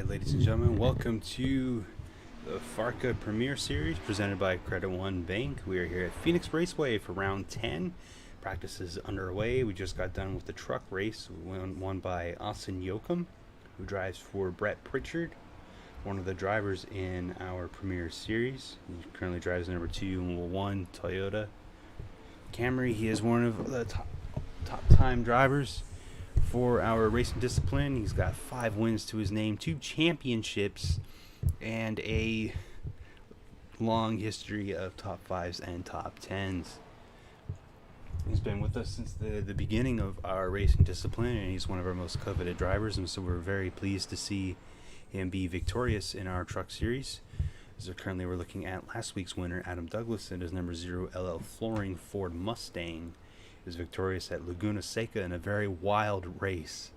Alright, ladies and gentlemen, welcome to the Farca Premier Series presented by Credit One Bank. We are here at Phoenix Raceway for round 10. Practice is underway. We just got done with the truck race, won by Austin Yoakum, who drives for Brett Pritchard, one of the drivers in our Premier Series. He currently drives the number 2 Toyota Camry. He is one of the top time drivers for our racing discipline. He's got 5 wins to his name, 2 championships, and a long history of top 5s and top 10s. He's been with us since the beginning of our racing discipline, and he's one of our most coveted drivers, and so we're very pleased to see him be victorious in our truck series. So currently we're looking at last week's winner, Adam Douglas, and his number 0 LL Flooring Ford Mustang. Is victorious at Laguna Seca in a very wild race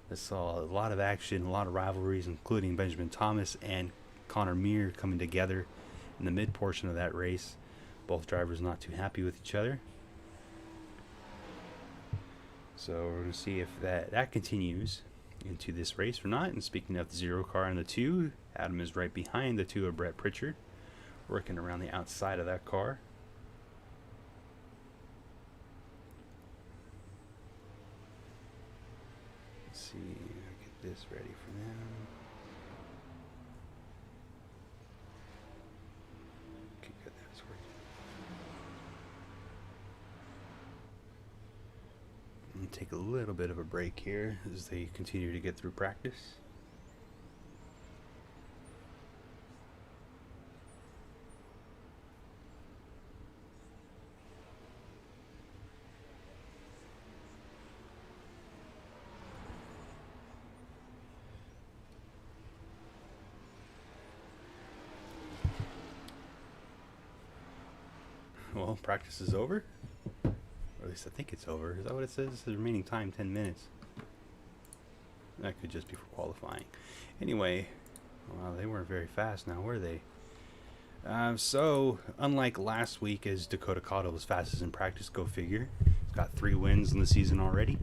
that saw a lot of action, a lot of rivalries, including Benjamin Thomas and Connor Meir coming together in the mid portion of that race. Both drivers not too happy with each other. So we're going to see if that continues into this race or not. And speaking of the 0 car and the 2, Adam is right behind the 2 of Brett Pritchard, working around the outside of that car. See, get this ready for them. Okay, good, that's working. I'm gonna take a little bit of a break here as they continue to get through practice. Well, practice is over. Or at least I think it's over. Is that what it says? The remaining time, 10 minutes. That could just be for qualifying. Anyway, well, they weren't very fast now, were they? So, unlike last week, as Dakota Cottle was fastest in practice, go figure. He's got 3 wins in the season already.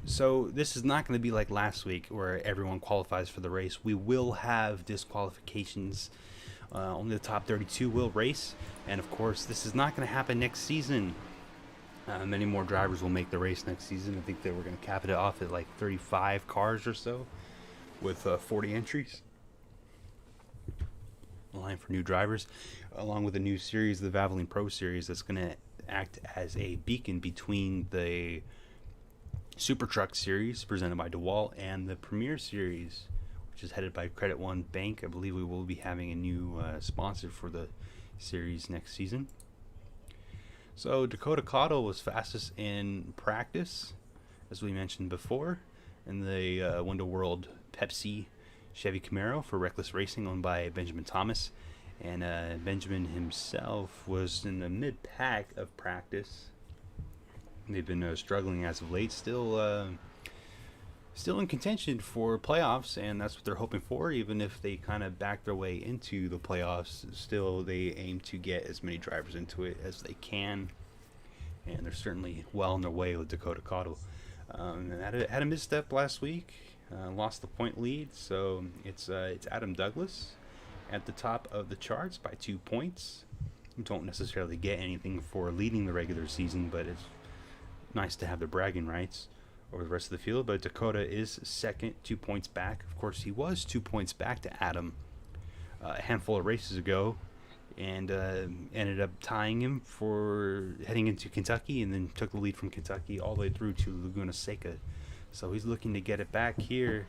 So, this is not going to be like last week where everyone qualifies for the race. We will have disqualifications. Only the top 32 will race, and of course this is not going to happen next season. Many more drivers will make the race next season. I think that we're going to cap it off at like 35 cars or so with 40 entries. A line for new drivers, along with a new series, the Valvoline Pro Series, that's going to act as a beacon between the Super Truck Series presented by DeWalt and the Premier Series, which is headed by Credit One Bank. I believe we will be having a new sponsor for the series next season. So Dakota Cottle was fastest in practice, as we mentioned before, in the Window World Pepsi Chevy Camaro for Reckless Racing, owned by Benjamin Thomas. And Benjamin himself was in the mid-pack of practice. They've been struggling as of late, still in contention for playoffs, and that's what they're hoping for. Even if they kind of back their way into the playoffs, still they aim to get as many drivers into it as they can, and they're certainly well on their way with Dakota Cottle. Had a misstep last week, lost the point lead, so it's Adam Douglas at the top of the charts by 2 points. You don't necessarily get anything for leading the regular season, but it's nice to have the bragging rights over the rest of the field. But Dakota is second, 2 points back. Of course, he was 2 points back to Adam a handful of races ago, and ended up tying him for heading into Kentucky, and then took the lead from Kentucky all the way through to Laguna Seca. So he's looking to get it back here.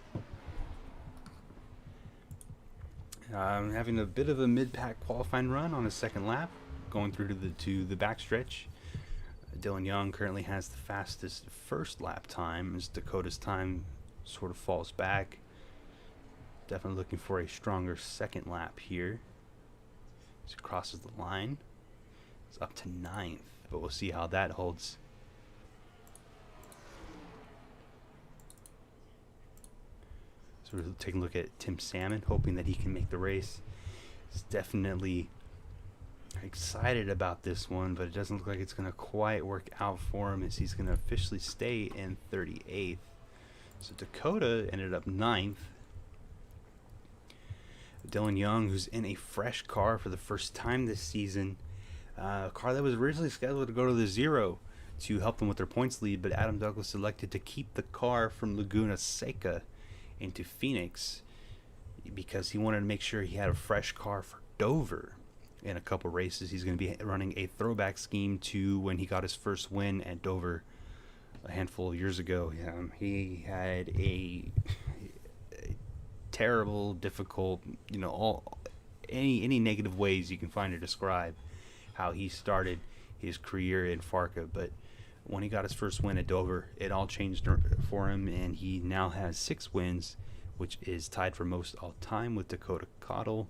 Having a bit of a mid-pack qualifying run on his second lap, going through to the backstretch. Dylan Young currently has the fastest first lap time, as Dakota's time sort of falls back. Definitely looking for a stronger second lap here as he crosses the line. It's up to 9th, but we'll see how that holds. So we're taking a look at Tim Salmon, hoping that he can make the race. He's definitely excited about this one, but it doesn't look like it's going to quite work out for him, as he's going to officially stay in 38th. So Dakota ended up 9th. Dylan Young, who's in a fresh car for the first time this season. A car that was originally scheduled to go to the zero to help them with their points lead, but Adam Douglas elected to keep the car from Laguna Seca into Phoenix because he wanted to make sure he had a fresh car for Dover. In a couple races, he's going to be running a throwback scheme to when he got his first win at Dover a handful of years ago. He had a terrible, difficult, any negative ways you can find to describe how he started his career in Farca. But when he got his first win at Dover, it all changed for him, and he now has 6 wins, which is tied for most all time with Dakota Cottle.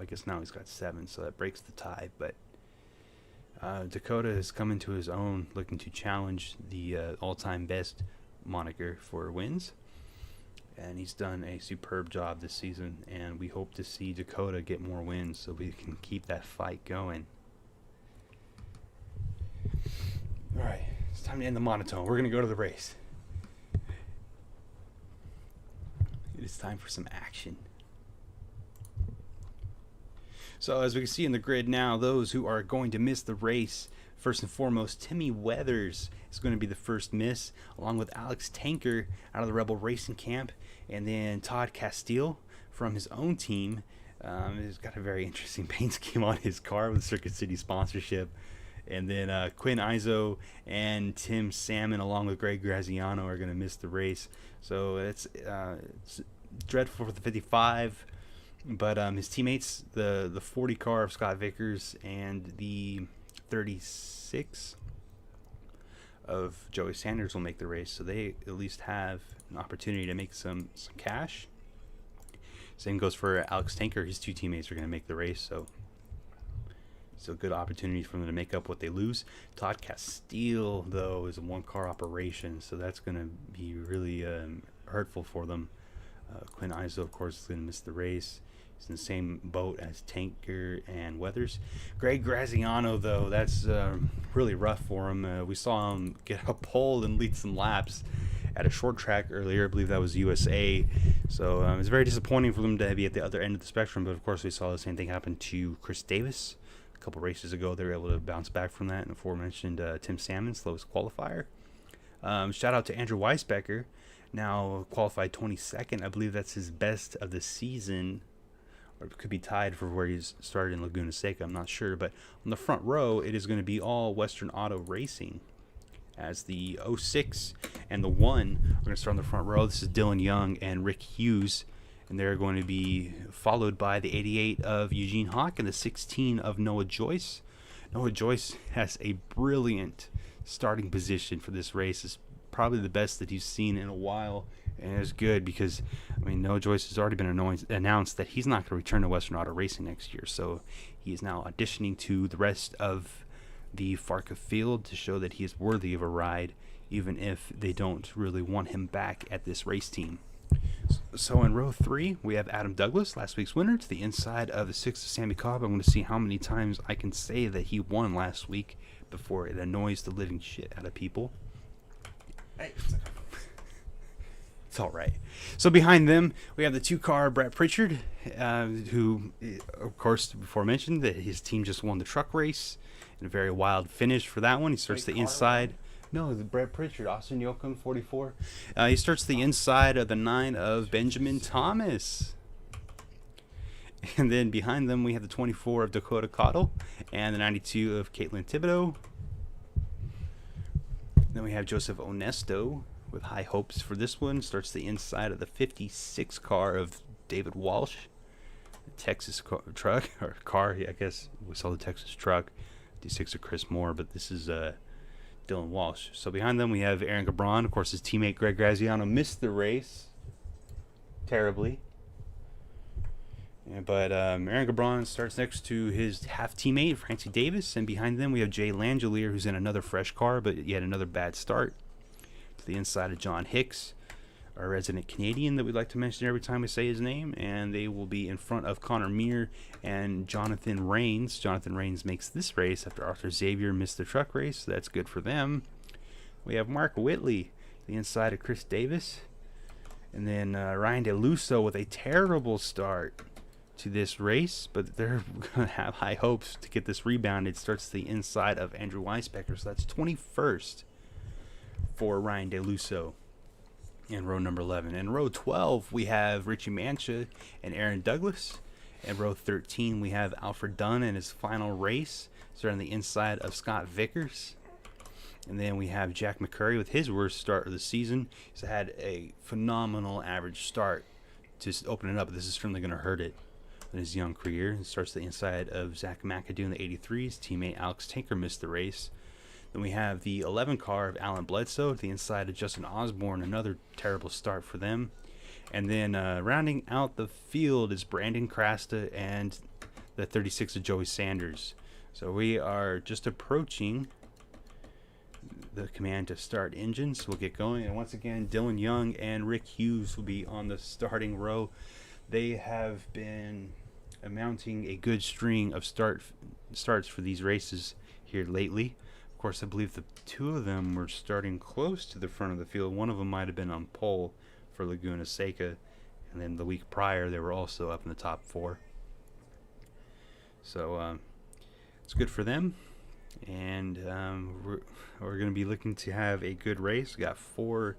I guess now he's got 7, so that breaks the tie. But Dakota has come into his own, looking to challenge the all-time best moniker for wins. And he's done a superb job this season, and we hope to see Dakota get more wins so we can keep that fight going. All right, it's time to end the monotone. We're going to go to the race. It is time for some action. So as we can see in the grid now, those who are going to miss the race, first and foremost, Timmy Weathers is going to be the first miss, along with Alex Tanker out of the Rebel Racing Camp, and then Todd Castile from his own team. He's got a very interesting paint scheme on his car with Circuit City sponsorship. And then Quinn Izo and Tim Salmon, along with Greg Graziano, are going to miss the race. So it's dreadful for the 55. But his teammates, the 40 car of Scott Vickers and the 36 of Joey Sanders will make the race, so they at least have an opportunity to make some cash. Same goes for Alex Tanker. His 2 teammates are going to make the race, so a good opportunity for them to make up what they lose. Todd Castile, though, is a 1-car operation, so that's going to be really hurtful for them. Quinn Izo, of course, is going to miss the race. He's in the same boat as Tanker and Weathers. Greg Graziano, though, that's really rough for him. We saw him get a pole and lead some laps at a short track earlier. I believe that was USA. So it's very disappointing for them to be at the other end of the spectrum. But, of course, we saw the same thing happen to Chris Davis. A couple races ago, they were able to bounce back from that. And aforementioned Tim Salmon, Slowest Qualifier. Shout out to Andrew Weisbecker. Now qualified 22nd. I believe that's his best of the season, or it could be tied for where he's started in Laguna Seca. I'm not sure, but on the front row, it is going to be all Western Auto Racing, as the 06 and the 1 are going to start on the front row. This is Dylan Young and Rick Hughes, and they're going to be followed by the 88 of Eugene Hawk and the 16 of Noah Joyce. Noah Joyce has a brilliant starting position for this race. It's probably the best that he's seen in a while, and it's good because, Noah Joyce has already been announced that he's not going to return to Western Auto Racing next year, so he is now auditioning to the rest of the Farca field to show that he is worthy of a ride, even if they don't really want him back at this race team. So in row 3, we have Adam Douglas, last week's winner, to the inside of the 6 of Sammy Cobb. I'm going to see how many times I can say that he won last week before it annoys the living shit out of people. Hey. It's all right. So behind them, we have the 2-car Brett Pritchard, who, of course, before mentioned that his team just won the truck race in a very wild finish for that one. He starts the inside. No, the Brett Pritchard, Austin Yoakum, 44. He starts the inside of the 9 of Benjamin Thomas. And then behind them, we have the 24 of Dakota Cottle and the 92 of Caitlin Thibodeau. Then we have Joseph Onesto with high hopes for this one. Starts the inside of the 56 car of David Walsh. The Texas truck, or car, I guess we saw the Texas truck. D6 of Chris Moore, but this is Dylan Walsh. So behind them we have Aaron Gabron. Of course, his teammate Greg Graziano missed the race terribly. But Aaron Gabron starts next to his half-teammate, Francie Davis. And behind them, we have Jay Langelier, who's in another fresh car, but yet another bad start. To the inside of John Hicks, our resident Canadian that we'd like to mention every time we say his name. And they will be in front of Connor Meir and Jonathan Rains. Jonathan Rains makes this race after Arthur Xavier missed the truck race, so that's good for them. We have Mark Whitley, the inside of Chris Davis. And then Ryan DeLusso with a terrible start to this race, but they're going to have high hopes to get this rebound. It starts to the inside of Andrew Weisbecker, so that's 21st for Ryan DeLusso in row number 11. In row 12, we have Richie Mancha and Aaron Douglas. In row 13, we have Alfred Dunn in his final race, starting the inside of Scott Vickers. And then we have Jack McCurry with his worst start of the season. He's had a phenomenal average start to open it up. This is certainly going to hurt it in his young career. It starts the inside of Zach McAdoo in the 83s. Teammate Alex Tinker missed the race. Then we have the 11 car of Alan Bledsoe at the inside of Justin Osborne. Another terrible start for them. And then rounding out the field is Brandon Crasta and the 36 of Joey Sanders. So we are just approaching the command to start engines. We'll get going, and once again Dylan Young and Rick Hughes will be on the starting row. They have been mounting a good string of starts for these races here lately. Of course, I believe the two of them were starting close to the front of the field. One of them might have been on pole for Laguna Seca, and then the week prior they were also up in the top 4. So it's good for them. And we're going to be looking to have a good race. We got 4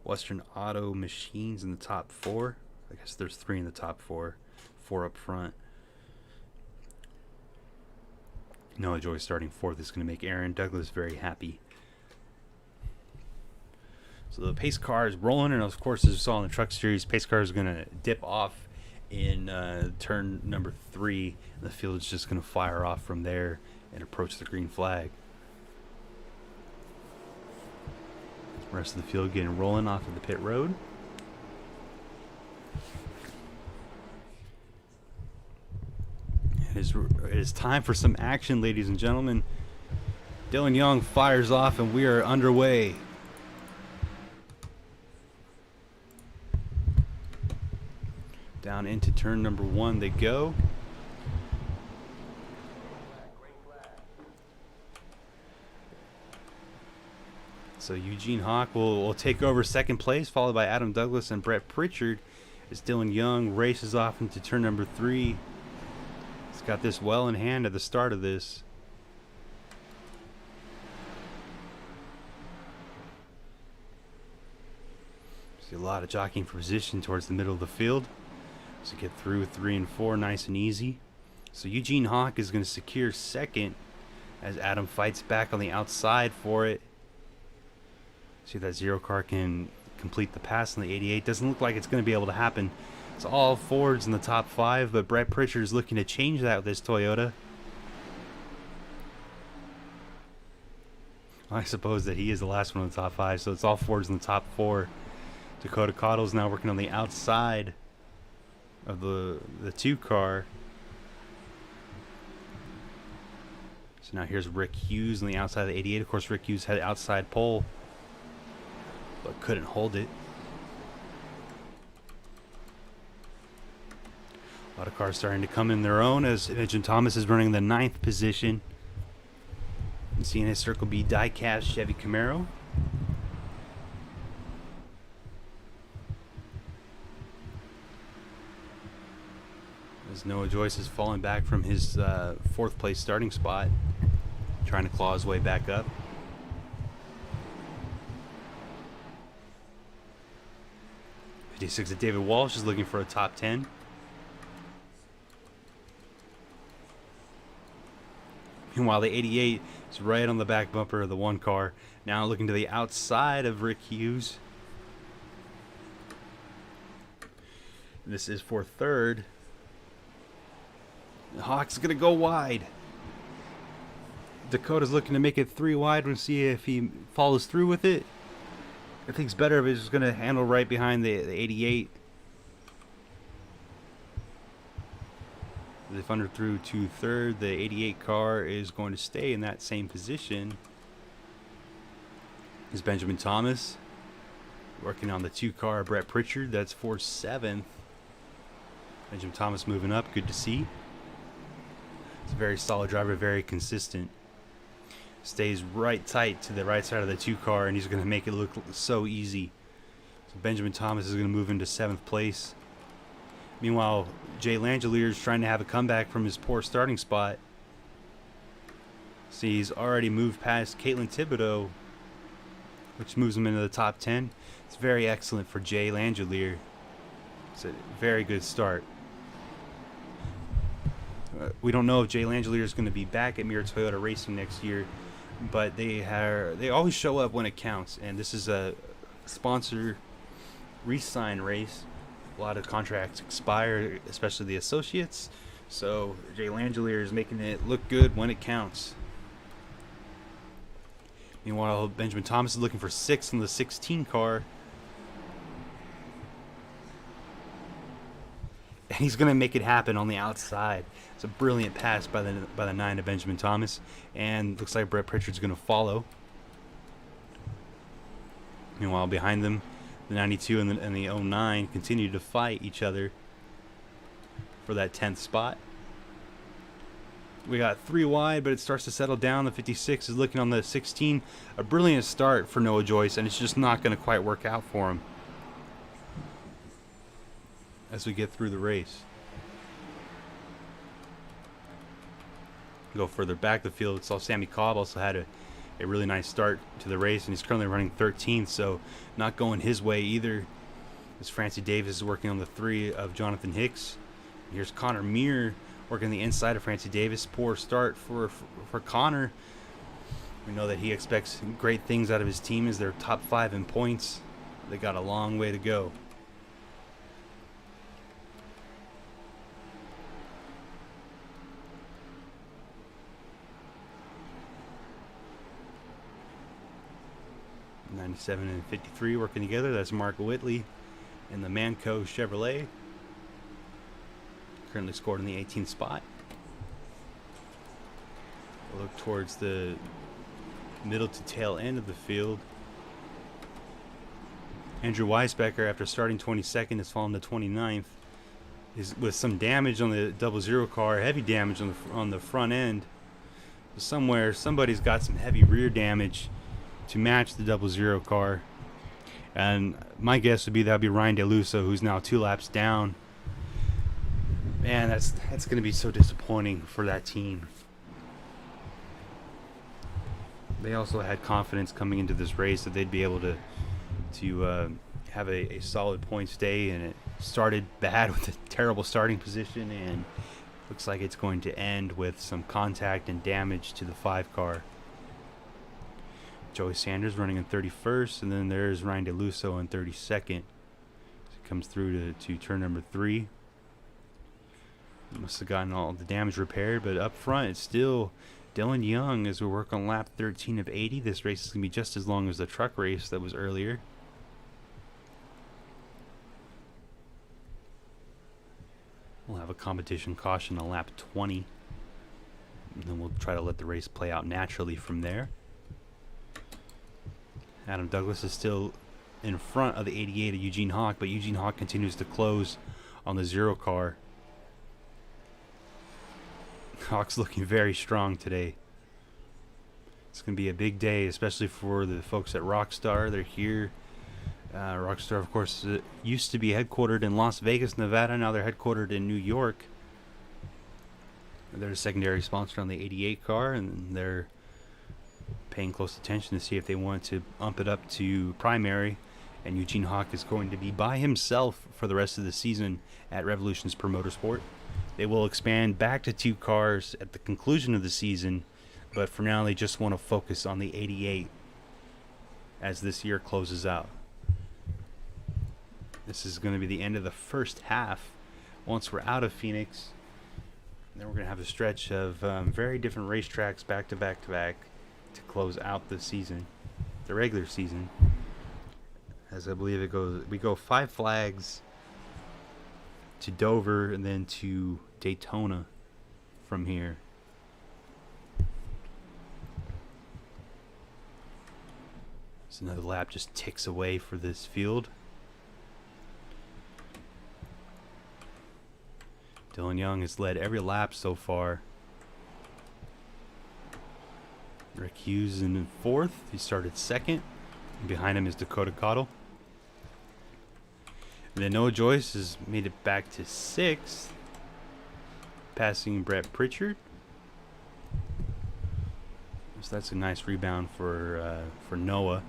Western Auto machines in the top 4. I guess there's 3 in the top 4, 4 up front. Noah Joy starting 4th is going to make Aaron Douglas very happy. So the pace car is rolling, and of course, as we saw in the truck series, pace car is going to dip off in turn number 3, and the field is just going to fire off from there and approach the green flag. The rest of the field getting rolling off of the pit road. It is time for some action, ladies and gentlemen. Dylan Young fires off, and we are underway. Down into turn number 1 they go. So Eugene Hawk will take over second place, followed by Adam Douglas and Brett Pritchard, as Dylan Young races off into turn number 3. He's got this well in hand at the start of this. See a lot of jockeying for position towards the middle of the field. So get through 3 and 4 nice and easy. So Eugene Hawk is going to secure second as Adam fights back on the outside for it. See if that 0 car can complete the pass on the 88. Doesn't look like it's going to be able to happen. It's all Fords in the top 5, but Brett Pritchard is looking to change that with this Toyota. I suppose that he is the last one in the top 5, so it's all Fords in the top 4. Dakota Cottle's now working on the outside of the 2 car. So now here's Rick Hughes on the outside of the 88. Of course, Rick Hughes had outside pole, but couldn't hold it. A lot of cars starting to come in their own as Jim Thomas is running the 9th position. And seeing his Circle B die-cast Chevy Camaro. As Noah Joyce is falling back from his 4th place starting spot, trying to claw his way back up. '56 of David Walsh is looking for a top 10. Meanwhile, the 88 is right on the back bumper of the 1 car. Now looking to the outside of Rick Hughes. This is for 3rd. Hawk's going to go wide. Dakota's looking to make it 3 wide. We'll see if he follows through with it. I think it's better if he's going to handle right behind the 88. If under through to 3rd, the 88 car is going to stay in that same position. Is Benjamin Thomas working on the 2 car, Brett Pritchard. That's for 7th. Benjamin Thomas moving up. Good to see. It's a very solid driver, very consistent. Stays right tight to the right side of the 2 car, and he's going to make it look so easy. So Benjamin Thomas is going to move into 7th place. Meanwhile, Jay Langelier is trying to have a comeback from his poor starting spot. See, he's already moved past Caitlin Thibodeau, which moves him into the top 10. It's very excellent for Jay Langelier. It's a very good start. We don't know if Jay Langelier is going to be back at Mirror Toyota Racing next year, but they always show up when it counts, and this is a sponsor re-sign race. A lot of contracts expire, especially the associates, so Jay Langelier is making it look good when it counts. Meanwhile, Benjamin Thomas is looking for 6th in the 16 car. And he's going to make it happen on the outside. It's a brilliant pass by the 9 of Benjamin Thomas. And looks like Brett Pritchard's going to follow. Meanwhile, behind them, the 92 and the 09 continue to fight each other for that 10th spot. We got 3 wide, but it starts to settle down. The 56 is looking on the 16. A brilliant start for Noah Joyce, and it's just not going to quite work out for him as we get through the race. Go further back the field. Saw Sammy Cobb also had a really nice start to the race, and he's currently running 13th, so not going his way either. As Francie Davis is working on the 3 of Jonathan Hicks. Here's Connor Meir working the inside of Francie Davis. Poor start for Connor. We know that he expects great things out of his team as they're top 5 in points. They got a long way to go. '97 and 53 working together. That's Mark Whitley in the Manco Chevrolet. Currently scored in the 18th spot. We'll look towards the middle to tail end of the field. Andrew Weisbecker, after starting 22nd, has fallen to 29th. Is with some damage on the 00 car, heavy damage on the front end. Somewhere, somebody's got some heavy rear damage to match the 00 car, and my guess would be that'd be Ryan DeLusso, who's now 2 laps down. Man, that's going to be so disappointing for that team. They also had confidence coming into this race that they'd be able to have a solid points day, and it started bad with a terrible starting position, and looks like it's going to end with some contact and damage to the 5 car. Joey Sanders running in 31st, and then there's Ryan DeLusso in 32nd. He comes through to turn number 3. Must have gotten all the damage repaired, but up front it's still Dylan Young as we work on lap 13 of 80. This race is going to be just as long as the truck race that was earlier. We'll have a competition caution on lap 20, and then we'll try to let the race play out naturally from there. Adam Douglas is still in front of the 88 of Eugene Hawk, but Eugene Hawk continues to close on the 0 car. Hawk's looking very strong today. It's going to be a big day, especially for the folks at Rockstar. They're here. Rockstar, of course, used to be headquartered in Las Vegas, Nevada. Now they're headquartered in New York. They're a secondary sponsor on the 88 car, and they're paying close attention to see if they want to ump it up to primary. And Eugene Hawk is going to be by himself for the rest of the season at Revolutions Per Motorsport. They will expand back to 2 cars at the conclusion of the season, but for now they just want to focus on the 88 as this year closes out. This is going to be the end of the first half. Once we're out of Phoenix, then we're going to have a stretch of very different racetracks back to back to back to close out the season, the regular season. As I believe it goes, we go 5 flags to Dover and then to Daytona from here. So another lap just ticks away for this field. Dylan Young has led every lap so far. Rick Hughes in 4th. He started 2nd. And behind him is Dakota Cottle. And then Noah Joyce has made it back to 6th, passing Brett Pritchard. So that's a nice rebound for Noah.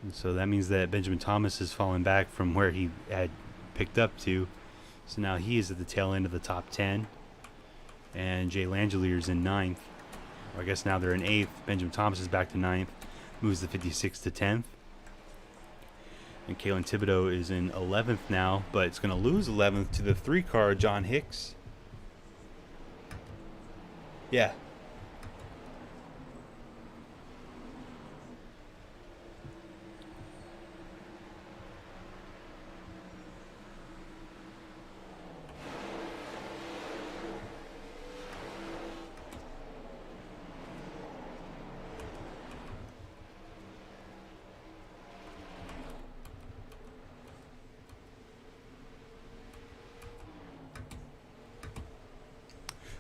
And so that means that Benjamin Thomas has fallen back from where he had picked up to. So now he is at the tail end of the top 10. And Jay Langeliers in 9th. Or I guess now they're in 8th. Benjamin Thomas is back to 9th. Moves the 56 to 10th. And Kalen Thibodeau is in 11th now, but it's going to lose 11th to the 3-car John Hicks. Yeah.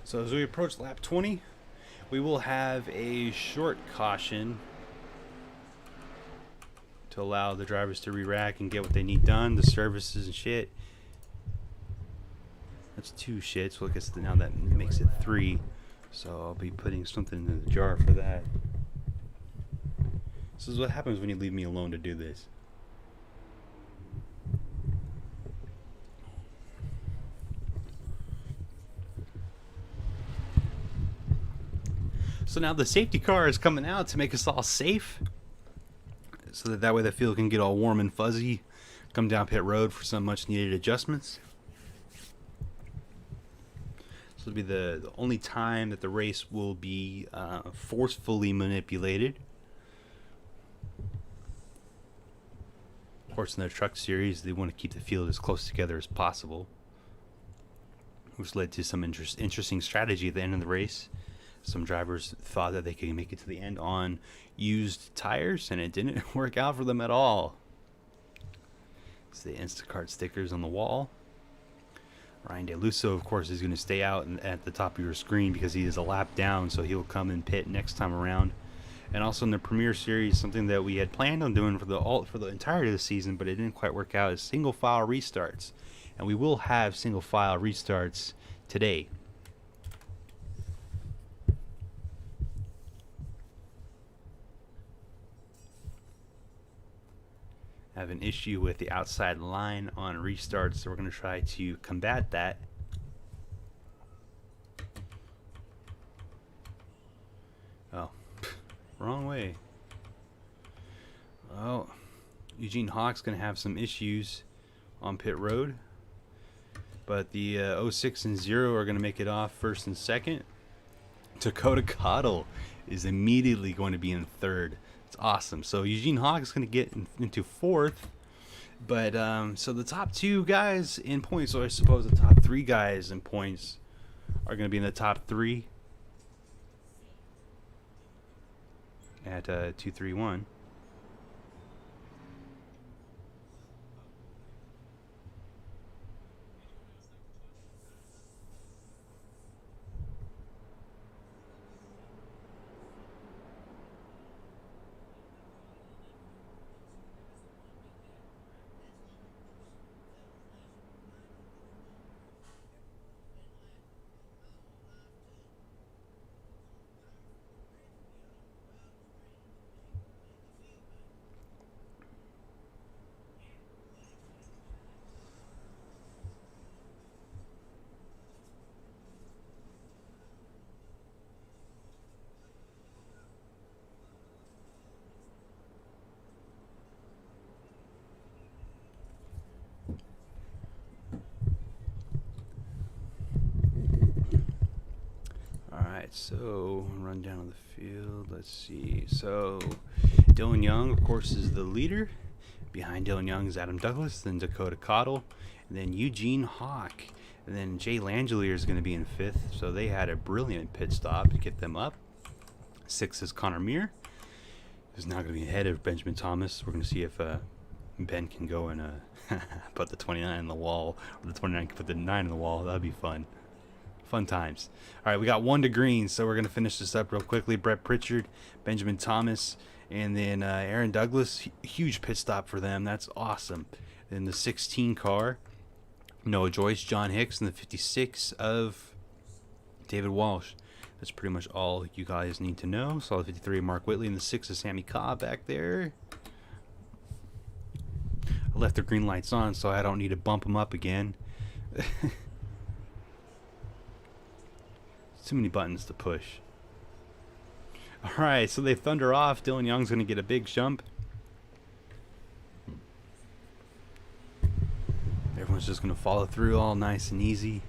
So as we approach lap 20, we will have a short caution to allow the drivers to re-rack and get what they need done, the services and shit. That's 2 shits. Well, I guess now that makes it 3. So I'll be putting something in the jar for that. This is what happens when you leave me alone to do this. So now the safety car is coming out to make us all safe, so that way the field can get all warm and fuzzy, come down pit road for some much needed adjustments. This will be the only time that the race will be forcefully manipulated. Of course, in the truck series, they want to keep the field as close together as possible, which led to some interesting strategy at the end of the race. Some drivers thought that they could make it to the end on used tires, and it didn't work out for them at all. It's the Instacart stickers on the wall. Ryan DeLusso, of course, is going to stay out at the top of your screen because he is a lap down, so he'll come and pit next time around. And also in the Premier Series, something that we had planned on doing for the entirety of the season, but it didn't quite work out, is single file restarts. And we will have single file restarts today. Have an issue with the outside line on restarts, so we're going to try to combat that. Oh, wrong way. Well, Eugene Hawk's going to have some issues on pit road, but the 06 and 0 are going to make it off first and second. Dakota Cottle is immediately going to be in third. It's awesome. So Eugene Hawk is going to get into 4th, but so the top 2 guys in points, or I suppose the top 3 guys in points, are going to be in the top 3 at 2-3-1. So, run down the field. Let's see. So, Dylan Young, of course, is the leader. Behind Dylan Young is Adam Douglas, then Dakota Cottle, and then Eugene Hawk. And then Jay Langelier is going to be in 5th. So, they had a brilliant pit stop to get them up. 6th is Connor Meir, who's now going to be ahead of Benjamin Thomas. We're going to see if Ben can go and put the 29 in the wall, or the 29 can put the 9 in the wall. That'd be fun. Fun times. All right, we got 1 to green, so we're going to finish this up real quickly. Brett Pritchard, Benjamin Thomas, And then Aaron Douglas, huge pit stop for them. That's awesome. Then the 16 car, Noah Joyce, John Hicks, and the 56 of David Walsh. That's pretty much all you guys need to know. Saw the 53 of Mark Whitley and the 6 of Sammy Cobb back there. I left the green lights on so I don't need to bump them up again. Too many buttons to push. Alright, so they thunder off. Dylan Young's going to get a big jump. Everyone's just going to follow through all nice and easy.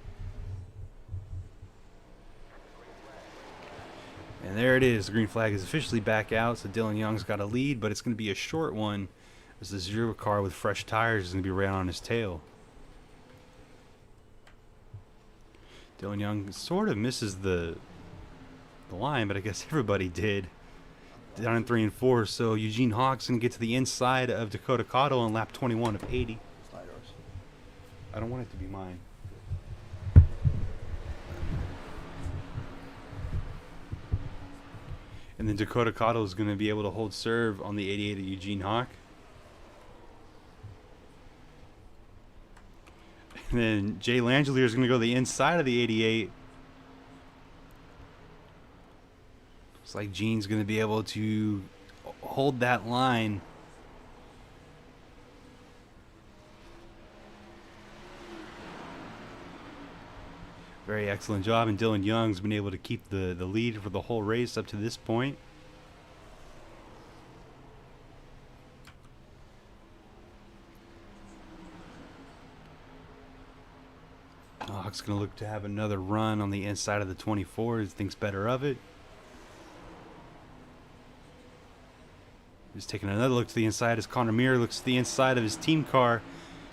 And there it is. The green flag is officially back out, so Dylan Young's got a lead, but it's going to be a short one as the 0 car with fresh tires is going to be right on his tail. Dylan Young sort of misses the line, but I guess everybody did. Down in 3 and 4, so Eugene Hawk's going to get to the inside of Dakota Cottle on lap 21 of 80. I don't want it to be mine. And then Dakota Cottle is going to be able to hold serve on the 88 of Eugene Hawk. And then Jay Langelier is going to go to the inside of the 88. Looks like Gene's going to be able to hold that line. Very excellent job, and Dylan Young's been able to keep the lead for the whole race up to this point. Hawk's going to look to have another run on the inside of the 24. He thinks better of it. He's taking another look to the inside as Connor Mears looks to the inside of his team car.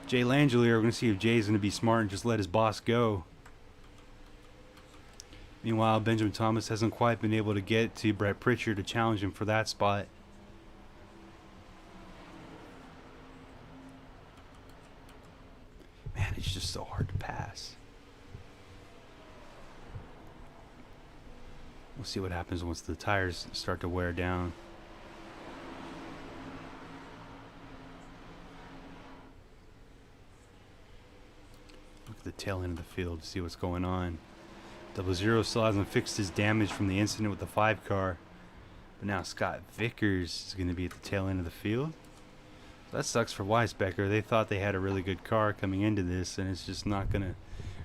Jay Langelier, we're going to see if Jay's going to be smart and just let his boss go. Meanwhile, Benjamin Thomas hasn't quite been able to get to Brett Pritchard to challenge him for that spot. Man, it's just so hard to pass. We'll see what happens once the tires start to wear down. Look at the tail end of the field to see what's going on. 00 still hasn't fixed his damage from the incident with the 5 car. But now Scott Vickers is going to be at the tail end of the field. That sucks for Weisbecker. They thought they had a really good car coming into this, and it's just not going to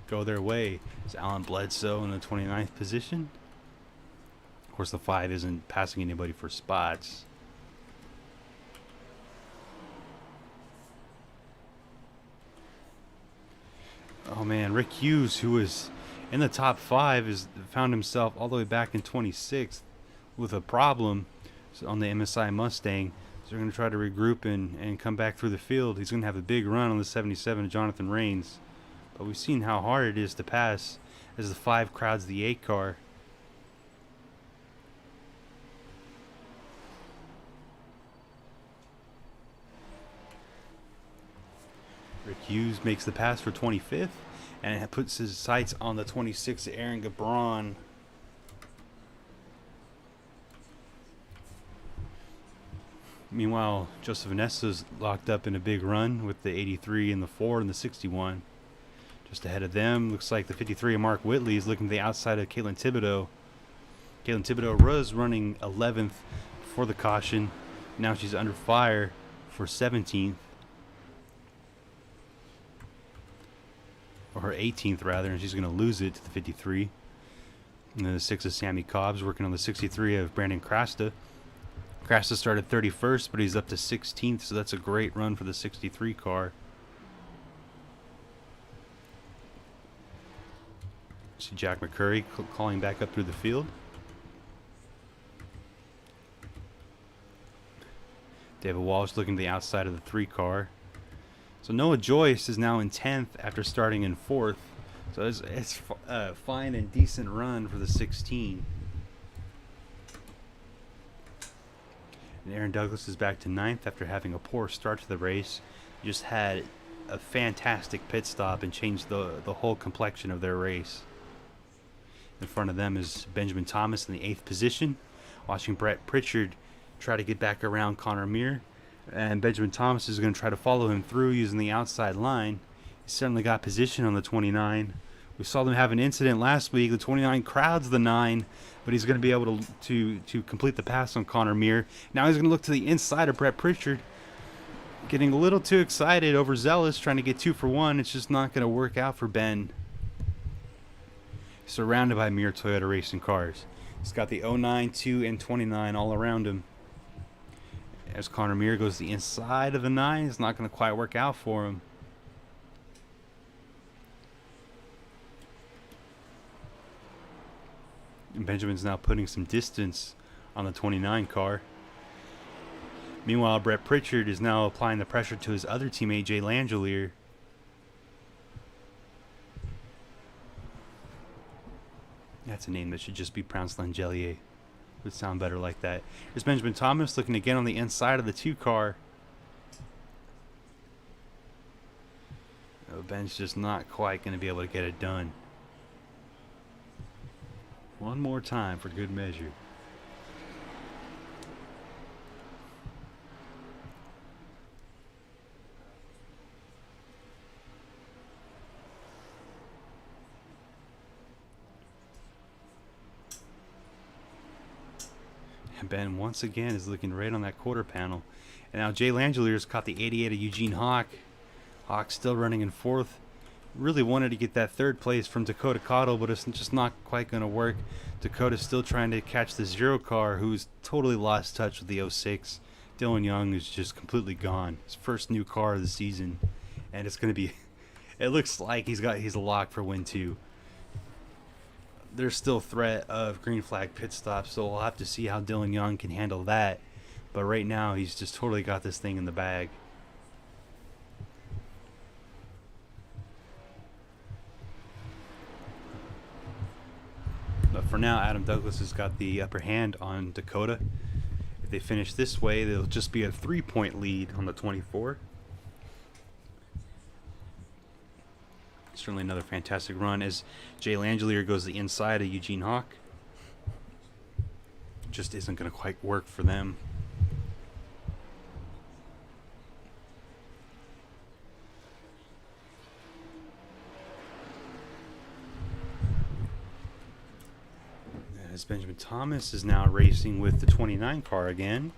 go their way. It's Alan Bledsoe in the 29th position. Of course, the 5 isn't passing anybody for spots. Oh man, Rick Hughes, who was in the top 5, has found himself all the way back in 26th with a problem on the MSI Mustang. So they're going to try to regroup and come back through the field. He's going to have a big run on the 77 of Jonathan Rains. But we've seen how hard it is to pass as the 5 crowds the 8 car. Rick Hughes makes the pass for 25th and puts his sights on the 26th Aaron Gabron. Meanwhile, Joseph Vanessa's locked up in a big run with the 83 and the 4 and the 61. Just ahead of them, looks like the 53 of Mark Whitley is looking to the outside of Caitlin Thibodeau. Caitlin Thibodeau was running 11th for the caution. Now she's under fire for 17th. Or her 18th rather, and she's going to lose it to the 53. And then the 6 of Sammy Cobb's working on the 63 of Brandon Crasta. Crasta started 31st, but he's up to 16th, so that's a great run for the 63 car. See Jack McCurry calling back up through the field. David Walsh looking to the outside of the 3 car. So Noah Joyce is now in 10th after starting in 4th. So it's a fine and decent run for the 16. And Aaron Douglas is back to 9th after having a poor start to the race. He just had a fantastic pit stop and changed the whole complexion of their race. In front of them is Benjamin Thomas in the 8th position, watching Brett Pritchard try to get back around Connor Muir. And Benjamin Thomas is going to try to follow him through using the outside line. He certainly got position on the 29. We saw them have an incident last week. The 29 crowds the 9, but he's going to be able to complete the pass on Connor Muir. Now he's going to look to the inside of Brett Pritchard. Getting a little too excited, overzealous, trying to get 2 for 1. It's just not going to work out for Ben. Surrounded by Muir Toyota racing cars. He's got the 09, 2, and 29 all around him. As Connor Muir goes the inside of the 9, it's not going to quite work out for him. And Benjamin's now putting some distance on the 29 car. Meanwhile, Brett Pritchard is now applying the pressure to his other teammate, Jay Langelier. That's a name that should just be pronounced Langelier. Would sound better like that. Here's Benjamin Thomas looking again on the inside of the 2 car. Oh, Ben's just not quite going to be able to get it done. One more time for good measure. And Ben once again is looking right on that quarter panel. And now Jay Langelier's caught the 88 of Eugene Hawk. Hawk still running in 4th. Really wanted to get that 3rd place from Dakota Cottle, but it's just not quite going to work. Dakota's still trying to catch the 0 car, who's totally lost touch with the 06. Dylan Young is just completely gone. His first new car of the season. And it's going to be... It looks like he's a lock for win 2. There's still threat of green flag pit stops, so we'll have to see how Dylan Young can handle that. But right now, he's just totally got this thing in the bag. But for now, Adam Douglas has got the upper hand on Dakota. If they finish this way, they'll just be a 3-point lead on the 24. Certainly another fantastic run as Jay Langelier goes the inside of Eugene Hawk. Just isn't going to quite work for them. As Benjamin Thomas is now racing with the 29 car again.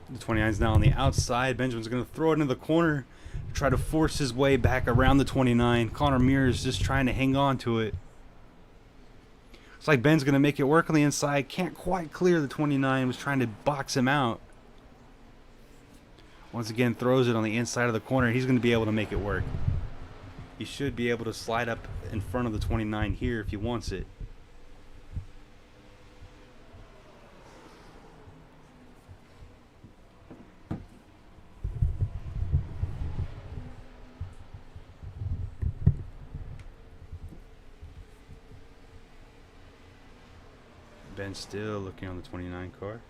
The 29 is now on the outside. Benjamin's going to throw it into the corner. Try to force his way back around the 29. Connor Muir is just trying to hang on to it. Looks like Ben's going to make it work on the inside. Can't quite clear the 29. Was trying to box him out. Once again, throws it on the inside of the corner. He's going to be able to make it work. He should be able to slide up in front of the 29 here if he wants it. Ben still looking on the 29 car.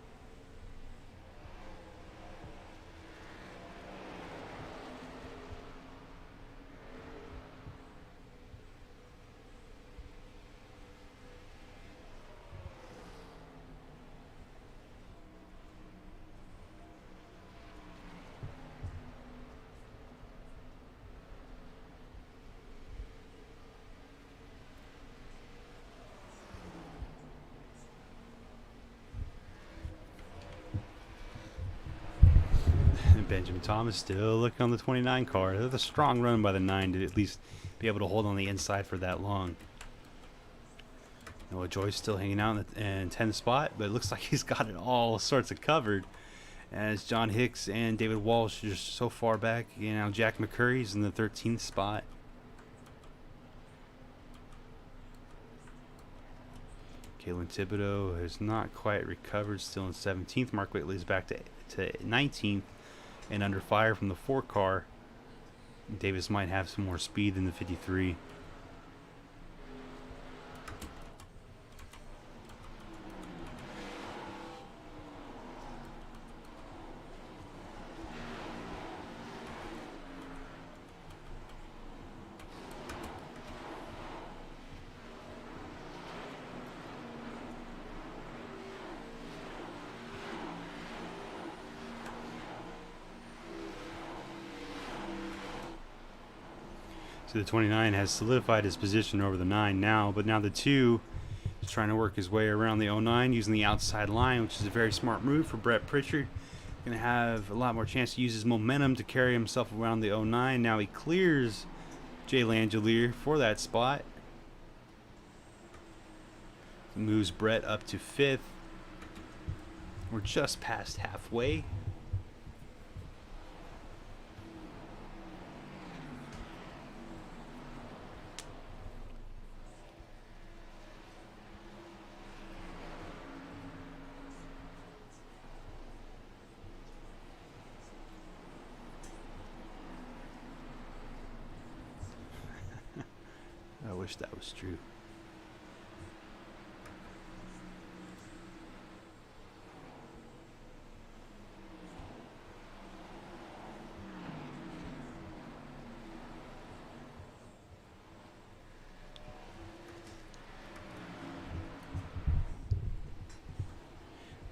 Benjamin Thomas still looking on the 29 car. That's a strong run by the 9 to at least be able to hold on the inside for that long. Noah Joyce still hanging out in the 10th spot, but it looks like he's got it all sorts of covered. As John Hicks and David Walsh are just so far back. You know, Jack McCurry's in the 13th spot. Kalen Thibodeau has not quite recovered, still in 17th. Mark Whitley's back to 19th. And under fire from the 4 car. Davis might have some more speed than the 53. So the 29 has solidified his position over the 9 now, but now the 2 is trying to work his way around the 09 using the outside line, which is a very smart move for Brett Pritchard. Going to have a lot more chance to use his momentum to carry himself around the 09. Now he clears Jay Langelier for that spot. Moves Brett up to 5th. We're just past halfway. I wish that was true.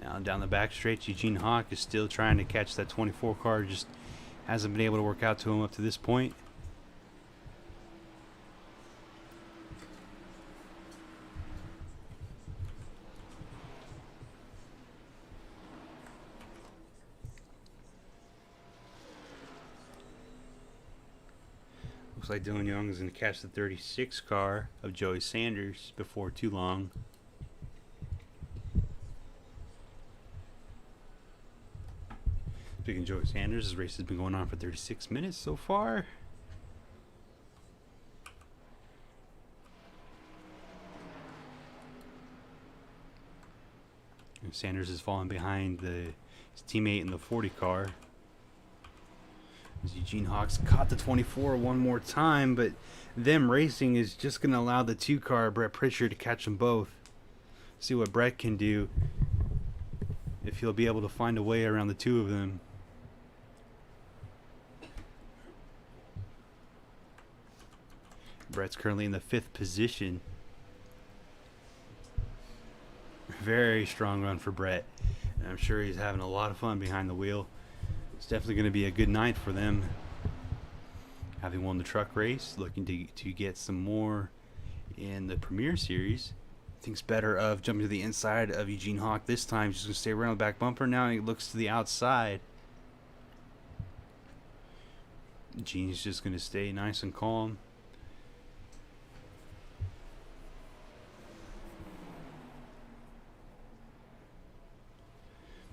Now down the back stretch, Eugene Hawk is still trying to catch that 24 car. Just hasn't been able to work out to him up to this point. Looks like Dylan Young is going to catch the 36 car of Joey Sanders before too long. Speaking of Joey Sanders, this race has been going on for 36 minutes so far. And Sanders has fallen behind his teammate in the 40 car. As Eugene Hawks caught the 24 one more time, but them racing is just going to allow the 2 car, Brett Pritchard, to catch them both. See what Brett can do, if he'll be able to find a way around the 2 of them. Brett's currently in the 5th position. Very strong run for Brett. And I'm sure he's having a lot of fun behind the wheel. It's definitely going to be a good night for them. Having won the truck race, looking to get some more in the Premier Series. Thinks better of jumping to the inside of Eugene Hawk this time. He's just going to stay around the back bumper. Now he looks to the outside. Eugene's just going to stay nice and calm.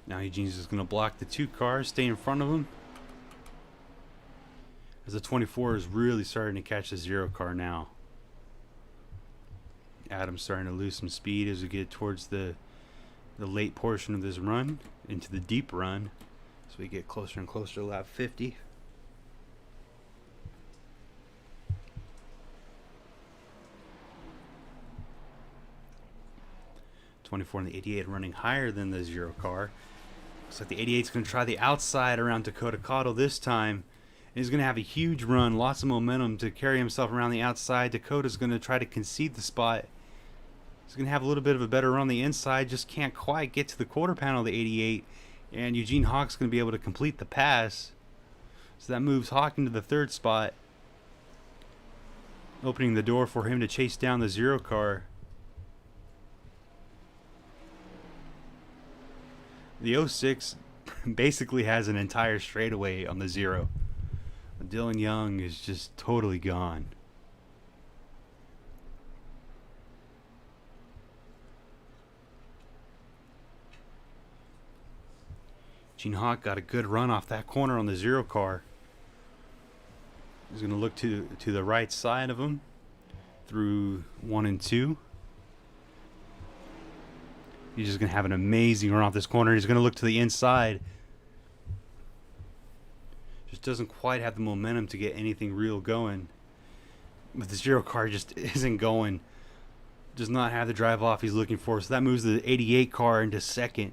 Now Eugene's just going to block the 2 cars, stay in front of him. As the 24 is really starting to catch the 0 car now. Adam's starting to lose some speed as we get towards the late portion of this run, into the deep run. So we get closer and closer to lap 50. '24 and the 88 running higher than the 0 car. Looks like the 88 is going to try the outside around Dakota Cottle this time. And he's going to have a huge run, lots of momentum to carry himself around the outside. Dakota's going to try to concede the spot. He's going to have a little bit of a better run on the inside, just can't quite get to the quarter panel of the 88. And Eugene Hawk's going to be able to complete the pass. So that moves Hawk into the 3rd spot, opening the door for him to chase down the 0 car. The 06 basically has an entire straightaway on the 0. Dylan Young is just totally gone. Gene Hawk got a good run off that corner on the 0 car. He's going to look to the right side of him through 1 and 2. He's just going to have an amazing run off this corner. He's going to look to the inside. Just doesn't quite have the momentum to get anything real going. But the 0 car just isn't going. Does not have the drive off he's looking for. So that moves the 88 car into 2nd.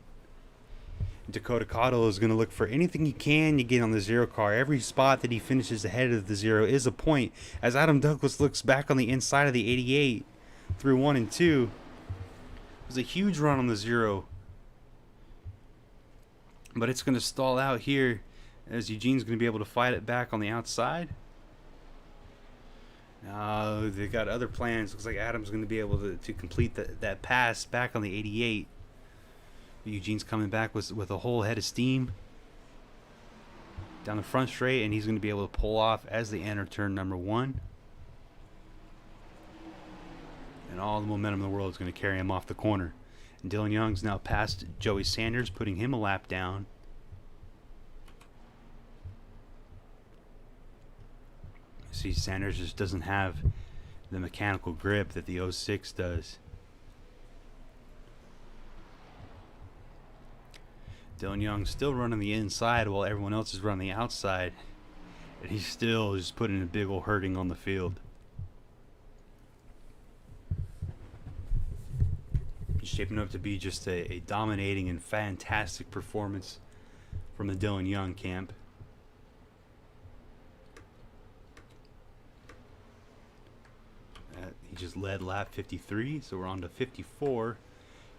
Dakota Cottle is going to look for anything he can to get on the 0 car. Every spot that he finishes ahead of the 0 is a point. As Adam Douglas looks back on the inside of the 88 through 1 and 2. It was a huge run on the 0. But it's going to stall out here as Eugene's going to be able to fight it back on the outside. They got other plans. Looks like Adam's going to be able to complete that pass back on the 88. Eugene's coming back with a whole head of steam down the front straight, and he's going to be able to pull off as they enter turn number 1. And all the momentum in the world is going to carry him off the corner. And Dylan Young's now past Joey Sanders, putting him a lap down. See, Sanders just doesn't have the mechanical grip that the 06 does. Dylan Young still running the inside while everyone else is running the outside. And he's still just putting a big old hurting on the field. It's shaping up to be just a dominating and fantastic performance from the Dylan Young camp. He just led lap 53, so we're on to 54.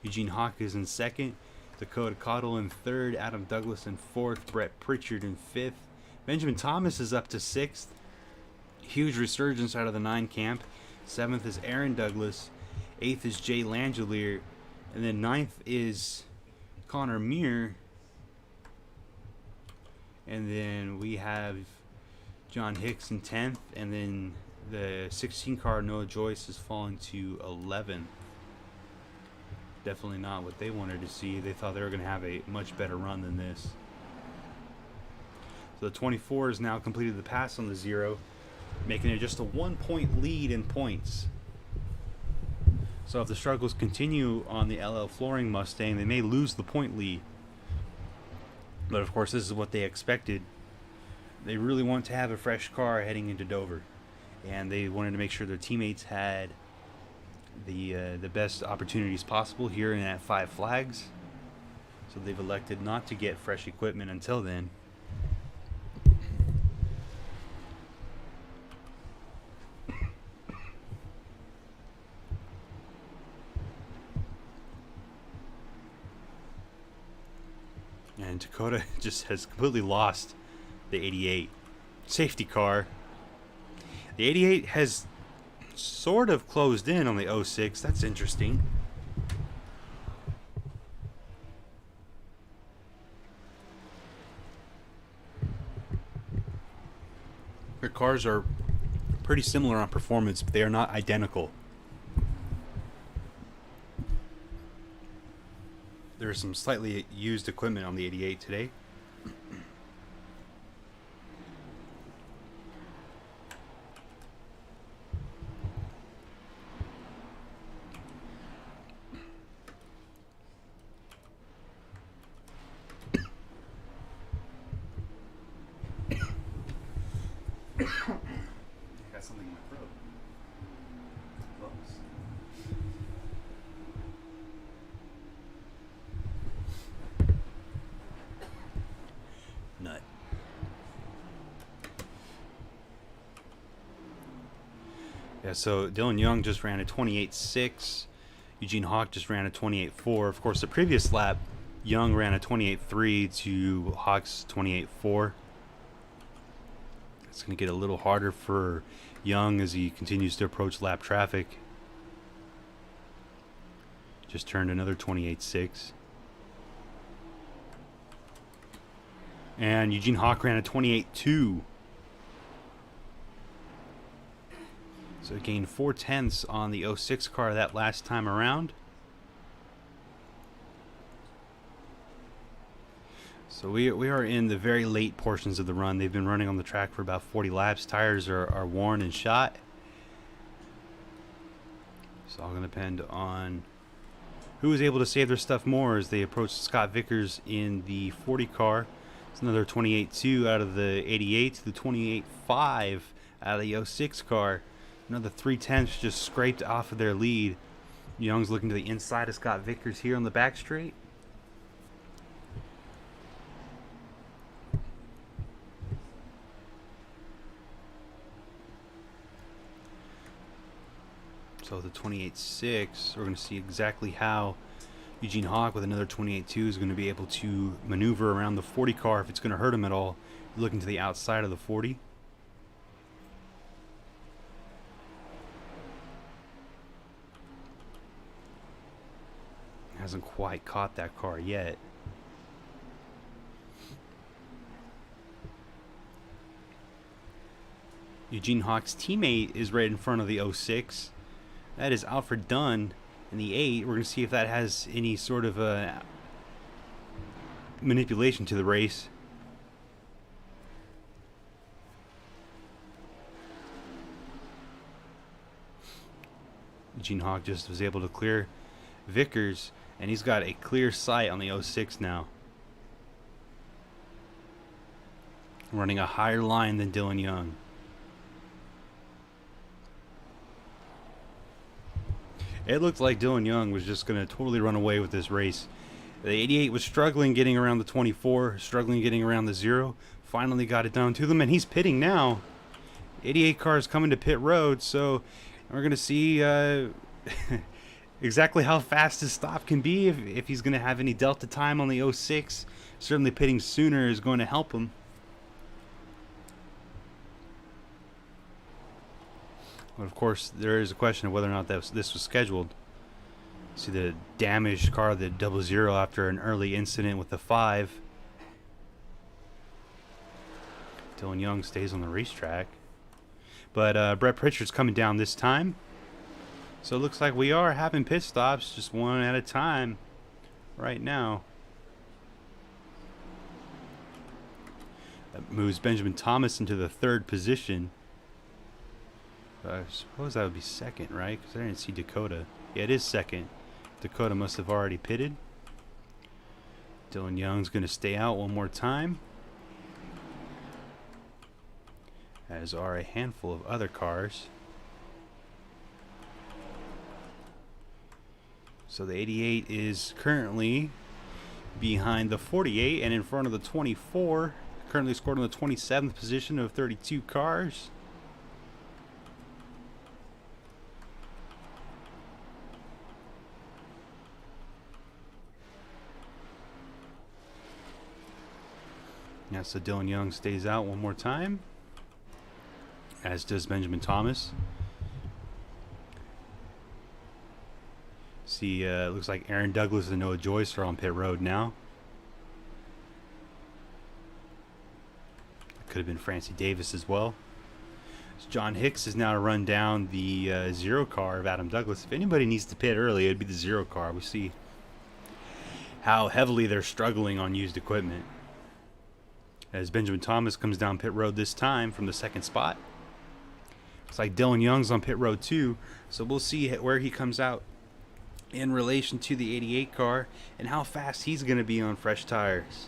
Eugene Hawk is in second. Dakota Cottle in third. Adam Douglas in fourth. Brett Pritchard in fifth. Benjamin Thomas is up to sixth. Huge resurgence out of the 9 camp. Seventh is Aaron Douglas. Eighth is Jay Langelier. And then ninth is Connor Muir. And then we have John Hicks in 10th. And then the 16 car Noah Joyce has fallen to 11th. Definitely not what they wanted to see. They thought they were going to have a much better run than this. So the 24 has now completed the pass on the 0, making it just a 1-point lead in points. So if the struggles continue on the LL Flooring Mustang, they may lose the point lead. But of course, this is what they expected. They really want to have a fresh car heading into Dover, and they wanted to make sure their teammates had the best opportunities possible here and at 5 Flags. So they've elected not to get fresh equipment until then. And Dakota just has completely lost the 88 safety car. The 88 has sort of closed in on the 06. That's interesting. Their cars are pretty similar on performance, but they are not identical. There's some slightly used equipment on the 88 today. I got something in my throat. Close. Nut. Yeah, so Dylan Young just ran a 28.6. Eugene Hawk just ran a 28.4. Of course, the previous lap, Young ran a 28.3 to Hawk's 28.4. It's going to get a little harder for Young as he continues to approach lap traffic. Just turned another 28.6. And Eugene Hawk ran a 28.2. So he gained 0.4 on the 06 car that last time around. So we are in the very late portions of the run. They've been running on the track for about 40 laps. Tires are worn and shot. It's all going to depend on who is able to save their stuff more as they approach Scott Vickers in the 40 car. It's another 28.2 out of the 88, the 28.5 out of the 06 car. Another 0.3 just scraped off of their lead. Young's looking to the inside of Scott Vickers here on the back straight. So the 28.6, we're going to see exactly how Eugene Hawk with another 28.2 is going to be able to maneuver around the 40 car if it's going to hurt him at all. Looking to the outside of the 40. hasn't quite caught that car yet. Eugene Hawk's teammate is right in front of the 06. That is Alfred Dunn in the 8. We're going to see if that has any sort of manipulation to the race. Eugene Hawk just was able to clear Vickers, and he's got a clear sight on the 06 now. Running a higher line than Dylan Young. It looked like Dylan Young was just going to totally run away with this race. The 88 was struggling getting around the 24, struggling getting around the 0. Finally got it down to them, and he's pitting now. 88 car is coming to pit road, so we're going to see exactly how fast his stop can be, if he's going to have any delta time on the 06. Certainly pitting sooner is going to help him. But of course, there is a question of whether or not this was scheduled. See the damaged car, the 00, after an early incident with the 5. Dylan Young stays on the racetrack. But Brett Pritchard's coming down this time. So it looks like we are having pit stops, just one at a time right now. That moves Benjamin Thomas into the 3rd position. I suppose that would be 2nd, right? Because I didn't see Dakota. Yeah, it is 2nd. Dakota must have already pitted. Dylan Young's going to stay out one more time, as are a handful of other cars. So the 88 is currently behind the 48 and in front of the 24. Currently scored on the 27th position of 32 cars. Yeah, so Dylan Young stays out one more time, as does Benjamin Thomas. See, it looks like Aaron Douglas and Noah Joyce are on pit road now. Could have been Francie Davis as well. So John Hicks is now to run down the 0 car of Adam Douglas. If anybody needs to pit early, it'd be the 0 car. We see how heavily they're struggling on used equipment. As Benjamin Thomas comes down pit road this time from the 2nd spot. Looks like Dylan Young's on pit road too, so we'll see where he comes out in relation to the 88 car and how fast he's going to be on fresh tires.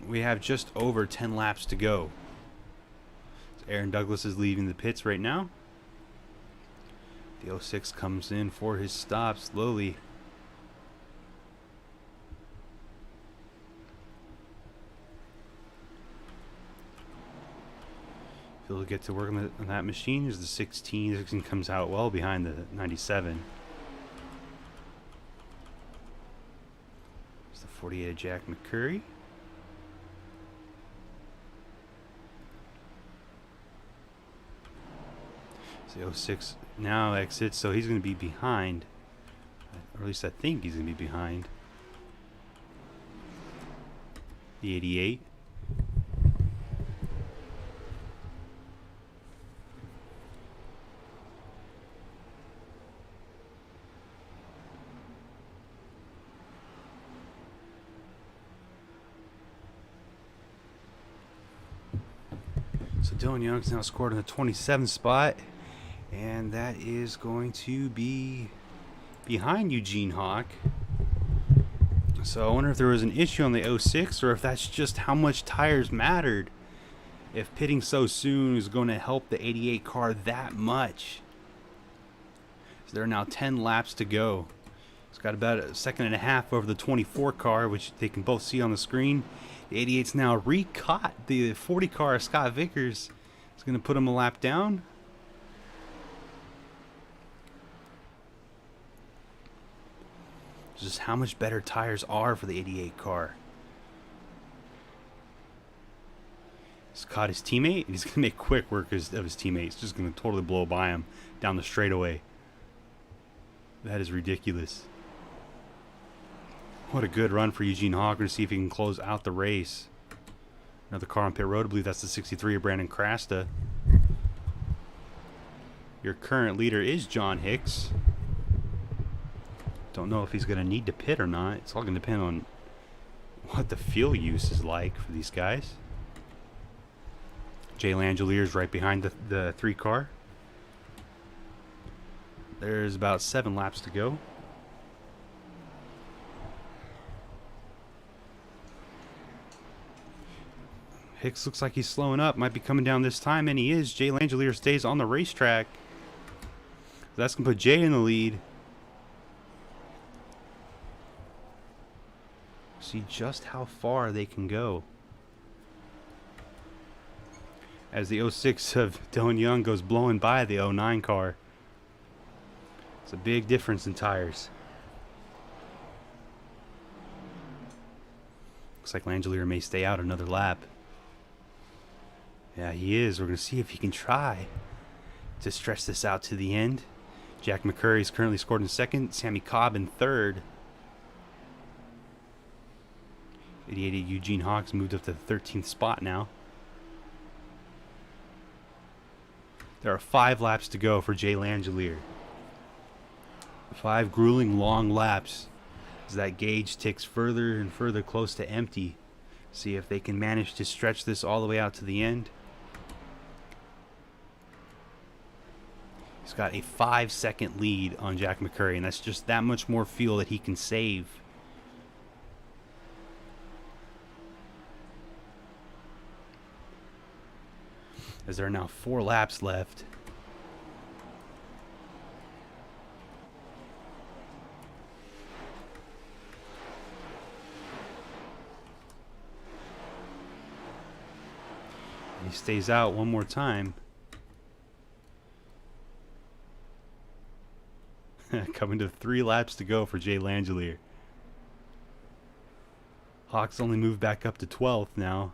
We have just over 10 laps to go. So Aaron Douglas is leaving the pits right now. The 06 comes in for his stop slowly. He'll get to work on that machine. As the 16 comes out well behind the 97. It's the 48 of Jack McCurry. So the 06 now exits, so he's going to be behind. Or at least I think he's going to be behind the 88. So Dylan Young's now scored in the 27th spot, and that is going to be behind Eugene Hawk. So I wonder if there was an issue on the 06, or if that's just how much tires mattered. If pitting so soon is going to help the 88 car that much. So there are now 10 laps to go. It's got about a second and a half over the 24 car, which they can both see on the screen. The 88's now recaught the 40 car. Scott Vickers is going to put him a lap down. Just how much better tires are for the 88 car. Just caught his teammate. He's going to make quick work of his teammates. Just going to totally blow by him down the straightaway. That is ridiculous. What a good run for Eugene Hawk. We're going to see if he can close out the race. Another car on pit road. I believe that's the 63 of Brandon Crasta. Your current leader is John Hicks. Don't know if he's going to need to pit or not. It's all going to depend on what the fuel use is like for these guys. Jay Langeliers right behind the 3 car. There's about 7 laps to go. Hicks looks like he's slowing up. Might be coming down this time, and he is. Jay Langelier stays on the racetrack. That's going to put Jay in the lead. See just how far they can go. As the 06 of Dylan Young goes blowing by the 09 car. It's a big difference in tires. Looks like Langelier may stay out another lap. Yeah, he is. We're going to see if he can try to stretch this out to the end. Jack McCurry is currently scored in second. Sammy Cobb in third. 88 Eugene Hawks moved up to the 13th spot now. There are 5 laps to go for Jay Langelier. 5 grueling long laps as that gauge ticks further and further close to empty. See if they can manage to stretch this all the way out to the end. He's got a 5-second lead on Jack McCurry, and that's just that much more fuel that he can save. As there are now 4 laps left. And he stays out one more time. Coming to 3 laps to go for Jay Langelier. Hawks only moved back up to 12th now.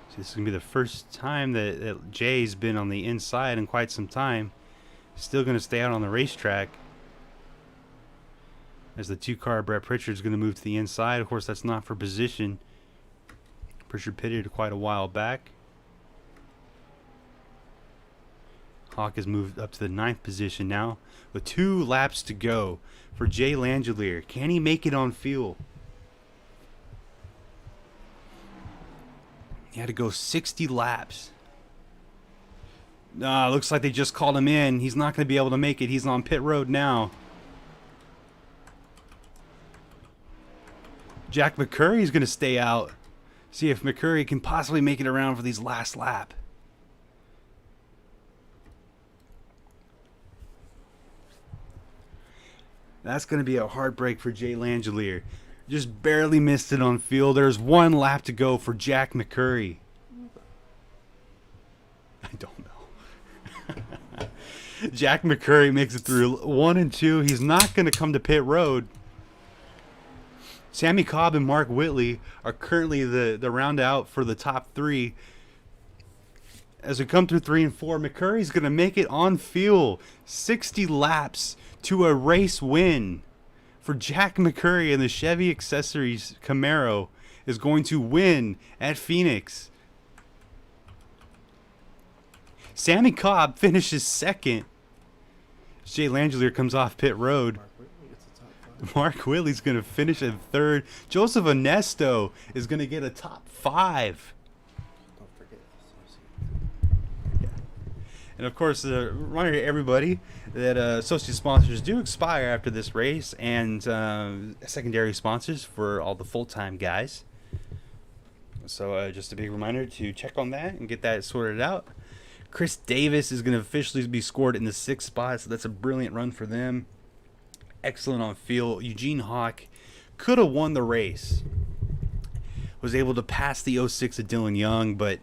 So this is going to be the first time that Jay's been on the inside in quite some time. Still going to stay out on the racetrack. As the 2-car Brett Pritchard is going to move to the inside. Of course, that's not for position. Pritchard pitted quite a while back. Hawk has moved up to the 9th position now with 2 laps to go for Jay Langelier. Can he make it on fuel? He had to go 60 laps. Looks like they just called him in. He's not going to be able to make it. He's on pit road now. Jack McCurry is going to stay out. See if McCurry can possibly make it around for these last lap. That's going to be a heartbreak for Jay Langelier. Just barely missed it on fuel. There's 1 lap to go for Jack McCurry. I don't know. Jack McCurry makes it through 1 and 2. He's not going to come to pit road. Sammy Cobb and Mark Whitley are currently the round out for the top 3. As we come through 3 and 4, McCurry's going to make it on fuel. 60 laps to a race win for Jack McCurry, and the Chevy Accessories Camaro is going to win at Phoenix. Sammy Cobb finishes second. Jay Langelier comes off pit road. Mark Whitley's going to finish in third. Joseph Onesto is going to get a top 5. Don't forget. Yeah. And of course, a reminder to everybody that associate sponsors do expire after this race, and secondary sponsors for all the full-time guys. So just a big reminder to check on that and get that sorted out. Chris Davis is going to officially be scored in the 6th spot, so that's a brilliant run for them. Excellent on field. Eugene Hawk could have won the race. Was able to pass the 06 of Dylan Young, but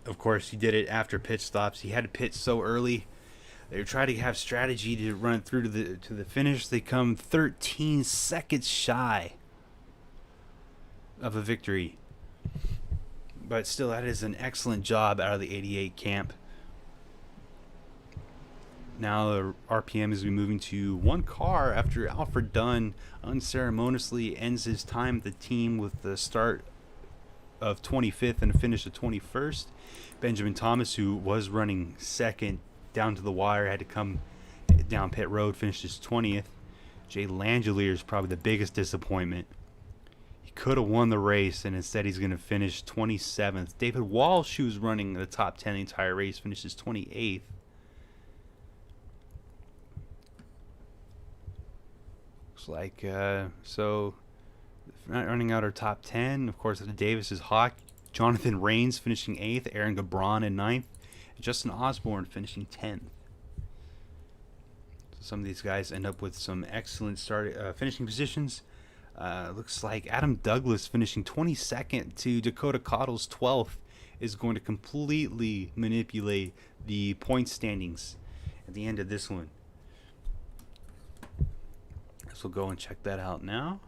of course he did it after pit stops. He had to pit so early They try to have strategy to run through to the finish. They come 13 seconds shy of a victory. But still, that is an excellent job out of the 88 camp. Now the RPM is moving to one car after Alfred Dunn unceremoniously ends his time at the team with the start of 25th and a finish of 21st. Benjamin Thomas, who was running second down to the wire, had to come down pit road, finished his 20th. Jay Langelier is probably the biggest disappointment. He could have won the race, and instead he's going to finish 27th. David Walsh, who was running the top 10 the entire race, finishes 28th. Looks like, so not running out our top 10. Of course, after Davis is Hawk. Jonathan Rains finishing 8th. Aaron Gabron in 9th. And Justin Osborne finishing 10th. So some of these guys end up with some excellent finishing positions. Looks like Adam Douglas finishing 22nd to Dakota Cottle's 12th is going to completely manipulate the point standings at the end of this one. So we'll go and check that out now.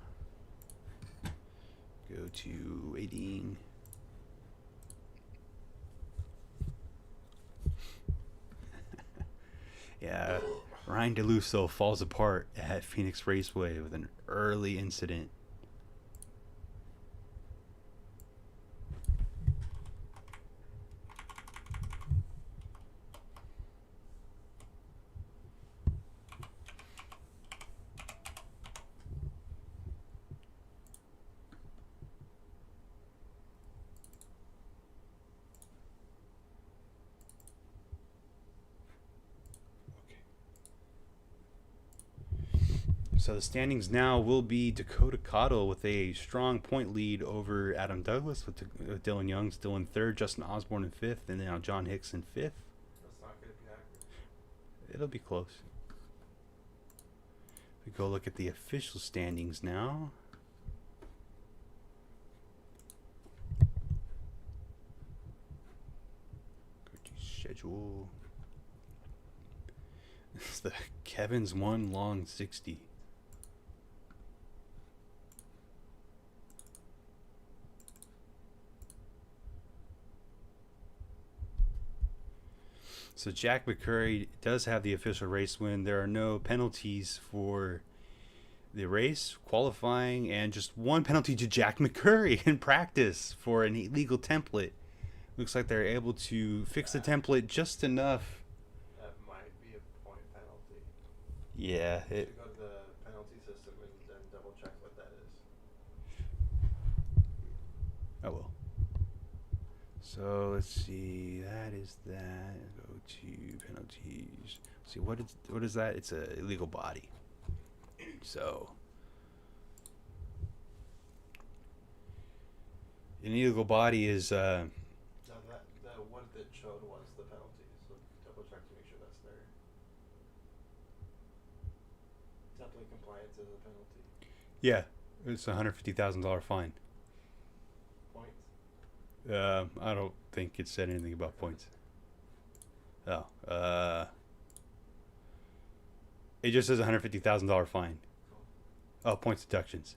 Go to waiting. Yeah, Ryan DeLusso falls apart at Phoenix Raceway with an early incident. So the standings now will be Dakota Cottle with a strong point lead over Adam Douglas, with Dylan Young still in 3rd, Justin Osborne in 5th, and now John Hicks in 5th. That's not going to be accurate. It'll be close. We go look at the official standings now. Go to schedule. It's the Kevin's one long 60. So Jack McCurry does have the official race win. There are no penalties for the race, qualifying, and just one penalty to Jack McCurry in practice for an illegal template. Looks like they're able to fix the template just enough. That might be a point penalty. Yeah. You should go to the penalty system and then double check what that is. Oh well. So let's see. That is that. Go to penalties. See what is that? It's a illegal body. So an illegal body is No, what it showed was the penalty. So double check to make sure that's there. Template compliance is a penalty. yeah, it's a $150,000 fine. Points? I don't think it said anything about points. Oh, it just says $150,000 fine. Oh, points deductions.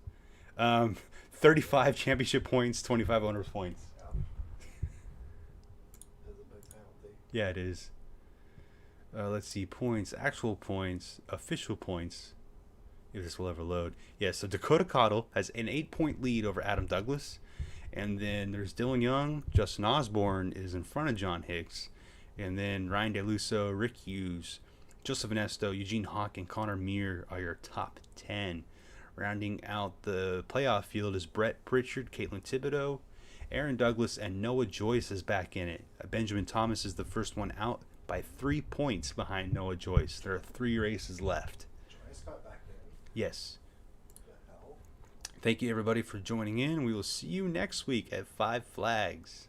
35 championship points, 25 owners points. Yeah. That's a big penalty. Yeah, it is. Let's see, points, actual points, official points. If this will ever load. Yeah, so Dakota Cottle has an 8-point lead over Adam Douglas. And then there's Dylan Young. Justin Osborne is in front of John Hicks. And then Ryan DeLusso, Rick Hughes, Joseph Anesto, Eugene Hawk, and Connor Meir are your top 10. Rounding out the playoff field is Brett Pritchard, Caitlin Thibodeau, Aaron Douglas, and Noah Joyce is back in it. Benjamin Thomas is the first one out by 3 points behind Noah Joyce. There are 3 races left. Joyce got back in. Yes. The hell? Thank you, everybody, for joining in. We will see you next week at 5 Flags.